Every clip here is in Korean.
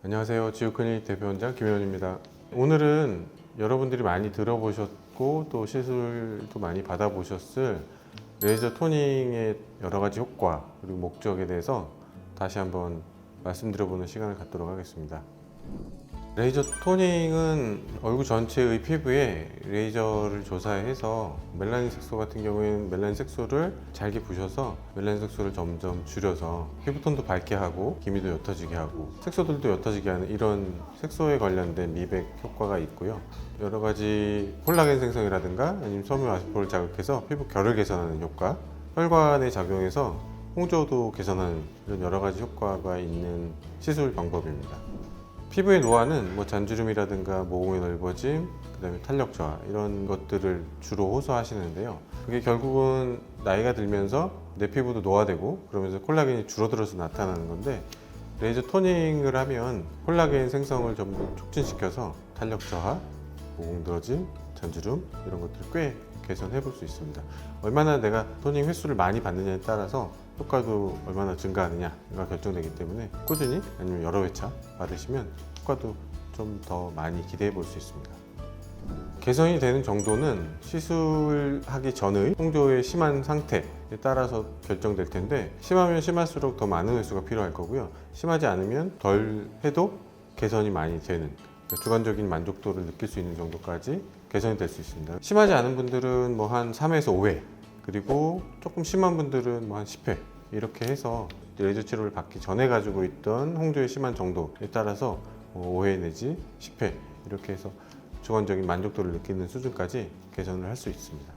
안녕하세요. 지우클리닉 대표원장 김현입니다. 오늘은 여러분들이 많이 들어보셨고 또 시술도 많이 받아보셨을 레이저 토닝의 여러 가지 효과 그리고 목적에 대해서 다시 한번 말씀드려보는 시간을 갖도록 하겠습니다. 레이저 토닝은 얼굴 전체의 피부에 레이저를 조사해서 멜라닌 색소 같은 경우에는 멜라닌 색소를 잘게 부셔서 멜라닌 색소를 점점 줄여서 피부톤도 밝게 하고 기미도 옅어지게 하고 색소들도 옅어지게 하는 이런 색소에 관련된 미백 효과가 있고요. 여러 가지 콜라겐 생성이라든가 아니면 섬유 아세포를 자극해서 피부 결을 개선하는 효과, 혈관에 작용해서 홍조도 개선하는 이런 여러 가지 효과가 있는 시술 방법입니다. 피부의 노화는 잔주름이라든가 모공의 넓어짐, 그 다음에 탄력 저하 이런 것들을 주로 호소하시는데요. 그게 결국은 나이가 들면서 내 피부도 노화되고 그러면서 콜라겐이 줄어들어서 나타나는 건데, 레이저 토닝을 하면 콜라겐 생성을 전부 촉진시켜서 탄력 저하, 모공 늘어짐, 잔주름 이런 것들을 꽤 개선해 볼 수 있습니다. 얼마나 내가 토닝 횟수를 많이 받느냐에 따라서 효과도 얼마나 증가하느냐가 결정되기 때문에 꾸준히 아니면 여러 회차 받으시면 효과도 좀 더 많이 기대해 볼 수 있습니다. 개선이 되는 정도는 시술하기 전의 홍조의 심한 상태에 따라서 결정될 텐데, 심하면 심할수록 더 많은 횟수가 필요할 거고요. 심하지 않으면 덜 해도 개선이 많이 되는, 주관적인 만족도를 느낄 수 있는 정도까지 개선이 될 수 있습니다. 심하지 않은 분들은 한 3회에서 5회, 그리고 조금 심한 분들은 한 10회 이렇게 해서 레이저 치료를 받기 전에 가지고 있던 홍조의 심한 정도에 따라서 5회 내지 10회 이렇게 해서 주관적인 만족도를 느끼는 수준까지 개선을 할 수 있습니다.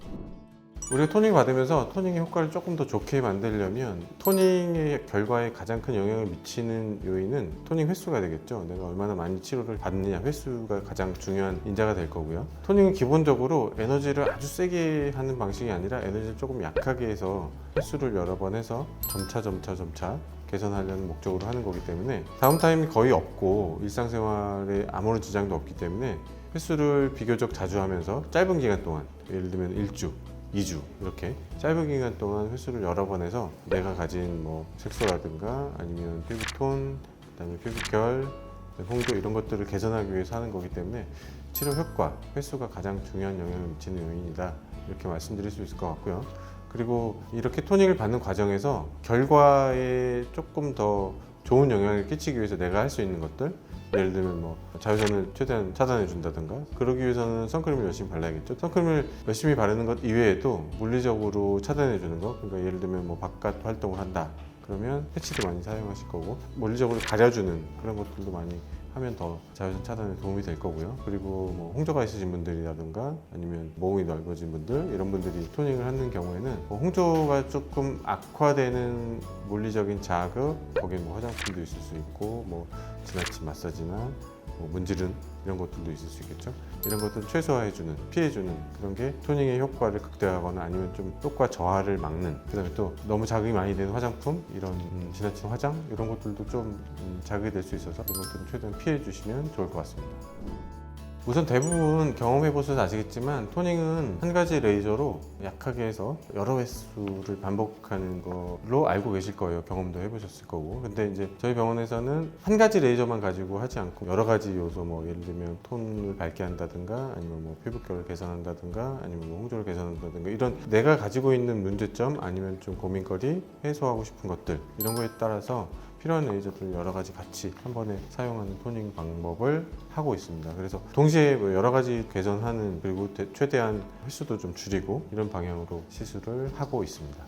우리가 토닝 받으면서 토닝의 효과를 조금 더 좋게 만들려면 토닝의 결과에 가장 큰 영향을 미치는 요인은 토닝 횟수가 되겠죠. 내가 얼마나 많이 치료를 받느냐, 횟수가 가장 중요한 인자가 될 거고요. 토닝은 기본적으로 에너지를 아주 세게 하는 방식이 아니라 에너지를 조금 약하게 해서 횟수를 여러 번 해서 점차 개선하려는 목적으로 하는 거기 때문에 다운타임이 거의 없고 일상생활에 아무런 지장도 없기 때문에 횟수를 비교적 자주 하면서 짧은 기간 동안, 예를 들면 1주 2주 이렇게 짧은 기간 동안 횟수를 여러 번 해서 내가 가진 색소라든가 아니면 피부톤, 그다음에 피부결, 홍조 이런 것들을 개선하기 위해서 하는 거기 때문에 치료 효과, 횟수가 가장 중요한 영향을 미치는 요인이다 이렇게 말씀드릴 수 있을 것 같고요. 그리고 이렇게 토닝을 받는 과정에서 결과에 조금 더 좋은 영향을 끼치기 위해서 내가 할 수 있는 것들, 예를 들면 자외선을 최대한 차단해 준다든가, 그러기 위해서는 선크림을 열심히 발라야겠죠. 선크림을 열심히 바르는 것 이외에도 물리적으로 차단해 주는 거, 그러니까 예를 들면 바깥 활동을 한다 그러면 패치도 많이 사용하실 거고, 물리적으로 가려주는 그런 것들도 많이 하면 더 자외선 차단에 도움이 될 거고요. 그리고 홍조가 있으신 분들이라든가 아니면 모공이 넓어진 분들, 이런 분들이 토닝을 하는 경우에는 홍조가 조금 악화되는 물리적인 자극, 거기에 화장품도 있을 수 있고 지나친 마사지나 문지른 이런 것들도 있을 수 있겠죠. 이런 것들을 최소화해주는, 피해주는 그런 게 토닝의 효과를 극대화하거나 아니면 좀 효과 저하를 막는, 그 다음에 또 너무 자극이 많이 되는 화장품, 이런 지나친 화장 이런 것들도 좀 자극이 될 수 있어서 그런 것들은 최대한 피해주시면 좋을 것 같습니다. 우선 대부분 경험해 보셔서 아시겠지만 토닝은 한 가지 레이저로 약하게 해서 여러 횟수를 반복하는 걸로 알고 계실 거예요. 경험도 해보셨을 거고. 근데 이제 저희 병원에서는 한 가지 레이저만 가지고 하지 않고 여러 가지 요소, 예를 들면 톤을 밝게 한다든가 아니면 피부결을 개선한다든가 아니면 홍조를 개선한다든가, 이런 내가 가지고 있는 문제점 아니면 좀 고민거리, 해소하고 싶은 것들, 이런 거에 따라서 필요한 레이저들을 여러 가지 같이 한 번에 사용하는 토닝 방법을 하고 있습니다. 그래서 동시에 여러 가지 개선하는, 그리고 최대한 횟수도 좀 줄이고 이런 방향으로 시술을 하고 있습니다.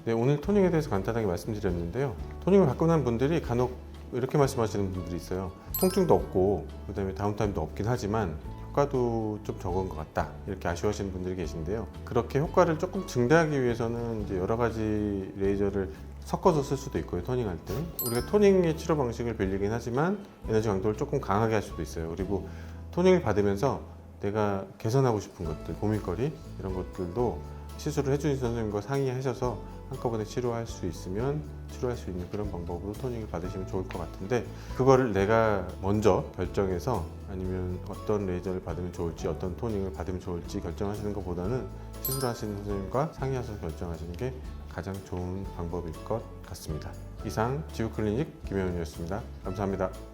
네, 오늘 토닝에 대해서 간단하게 말씀드렸는데요. 토닝을 받고 난 분들이 간혹 이렇게 말씀하시는 분들이 있어요. 통증도 없고 그 다음에 다운타임도 없긴 하지만 효과도 좀 적은 것 같다, 이렇게 아쉬워하시는 분들이 계신데요. 그렇게 효과를 조금 증대하기 위해서는 이제 여러 가지 레이저를 섞어서 쓸 수도 있고요. 토닝할 때 우리가 토닝의 치료 방식을 빌리긴 하지만 에너지 강도를 조금 강하게 할 수도 있어요. 그리고 토닝을 받으면서 내가 개선하고 싶은 것들, 고민거리 이런 것들도 시술을 해주신 선생님과 상의하셔서 한꺼번에 치료할 수 있으면 치료할 수 있는 그런 방법으로 토닝을 받으시면 좋을 것 같은데, 그거를 내가 먼저 결정해서 아니면 어떤 레이저를 받으면 좋을지, 어떤 토닝을 받으면 좋을지 결정하시는 것보다는 시술하시는 선생님과 상의하셔서 결정하시는 게 가장 좋은 방법일 것 같습니다. 이상 지우클리닉 김혜원이었습니다. 감사합니다.